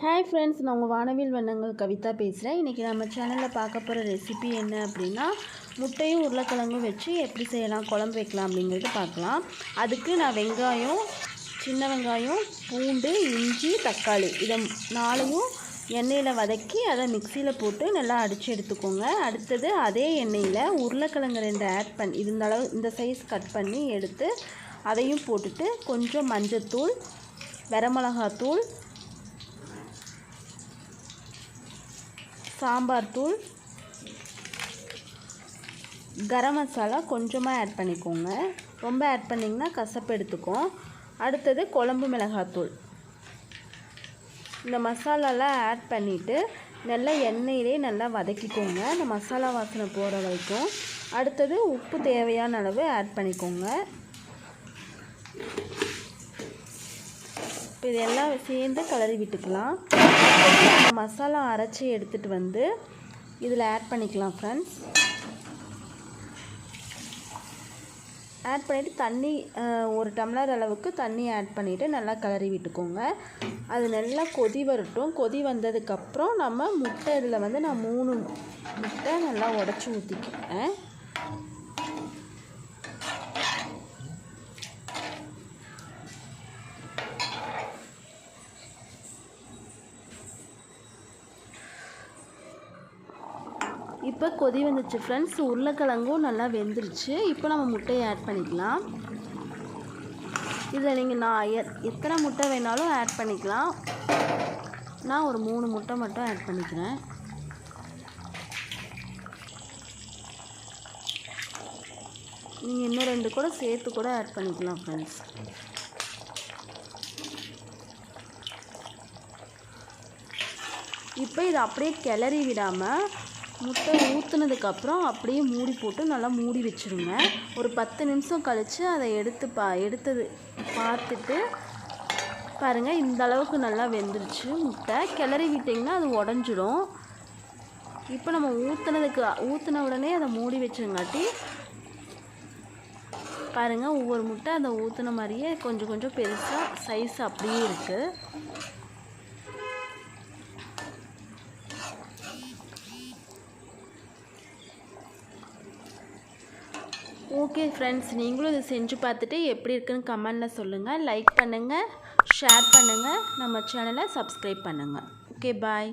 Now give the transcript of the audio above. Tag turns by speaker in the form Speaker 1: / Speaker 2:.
Speaker 1: Hi friends, நான் உங்கள் வானவில் வண்ணங்கள் கவிதா பேசுகிறேன். இன்றைக்கி நம்ம சேனலில் பார்க்க போகிற ரெசிபி என்ன அப்படின்னா, முட்டையும் உருளைக்கிழங்கும் வச்சு எப்படி செய்யலாம், குழம்பு வைக்கலாம் அப்படிங்கிறது பார்க்கலாம். அதுக்கு நான் வெங்காயம், சின்ன வெங்காயம், பூண்டு, இஞ்சி, தக்காளி இதை 4ஐயும் எண்ணெயில் வதக்கி அதை மிக்சியில் போட்டு நல்லா அடித்து எடுத்துக்கோங்க. அடுத்தது அதே எண்ணெயில் உருளைக்கிழங்கு 2 ஆட் பண்ணி இந்த சைஸ் கட் பண்ணி எடுத்து அதையும் போட்டுட்டு கொஞ்சம் மஞ்சத்தூள், வரமிளகாத்தூள், சாம்பார் தூள், கரம் மசாலா கொஞ்சமாக ஆட் பண்ணிக்கோங்க. ரொம்ப ஆட் பண்ணிங்கன்னா கசப்பு எடுத்துக்கும். அடுத்தது குழம்பு மிளகாத்தூள். இந்த மசாலாலாம் ஆட் பண்ணிவிட்டு நல்லா எண்ணெயிலே நல்லா வதக்கிக்கோங்க, இந்த மசாலா வாசனை போகிற வரைக்கும். அடுத்தது உப்பு தேவையான அளவு ஆட் பண்ணிக்கோங்க. இப்போ இதெல்லாம் சேர்ந்து கிளறி விட்டுக்கலாம். இந்த மசாலா அரைச்சி எடுத்துகிட்டு வந்து இதில் ஆட் பண்ணிக்கலாம் ஃப்ரெண்ட்ஸ். ஆட் பண்ணிவிட்டு தண்ணி 1 டம்ளர் அளவுக்கு தண்ணி ஆட் பண்ணிவிட்டு நல்லா கிளறி விட்டுக்கோங்க. அது நல்லா கொதி வரட்டும். கொதி வந்ததுக்கப்புறம் நம்ம முட்டை இதில் வந்து நான் 3 முட்டை நல்லா உடச்சி ஊற்றிக்கிறேன். இப்போ கொதி வந்துச்சு ஃப்ரெண்ட்ஸ். உருளைக்கிழங்கும் நல்லா வெந்துருச்சு. இப்போ நம்ம முட்டையை ஆட் பண்ணிக்கலாம். இதில் நீங்கள் எத்தனை முட்டை வேணாலும் ஆட் பண்ணிக்கலாம். நான் ஒரு 3 முட்டை மட்டும் ஆட் பண்ணிக்கிறேன். நீங்கள் இன்னும் 2 கூட சேர்த்து கூட ஆட் பண்ணிக்கலாம் ஃப்ரெண்ட்ஸ். இப்போ இதை அப்படியே கிளறி விடாமல் முட்டை ஊற்றுனதுக்கப்புறம் அப்படியே மூடி போட்டு நல்லா மூடி வச்சுருங்க. ஒரு 10 நிமிஷம் கழித்து அதை எடுத்தது பார்த்துட்டு பாருங்கள், இந்த அளவுக்கு நல்லா வெந்துருச்சு முட்டை. கிளறி விட்டிங்கன்னா அது உடஞ்சிடும். இப்போ நம்ம ஊற்றின உடனே அதை மூடி வச்சுங்காட்டி பாருங்கள், ஒவ்வொரு முட்டை அந்த ஊற்றின மாதிரியே கொஞ்சம் கொஞ்சம் பெருசாக சைஸ் அப்படியே இருக்குது. ஓகே ஃப்ரெண்ட்ஸ், நீங்களும் இதை செஞ்சு பார்த்துட்டு எப்படி இருக்குன்னு கமெண்டில் சொல்லுங்கள். லைக் பண்ணுங்கள், ஷேர் பண்ணுங்கள், நம்ம சேனலை சப்ஸ்கிரைப் பண்ணுங்கள். ஓகே, பாய்.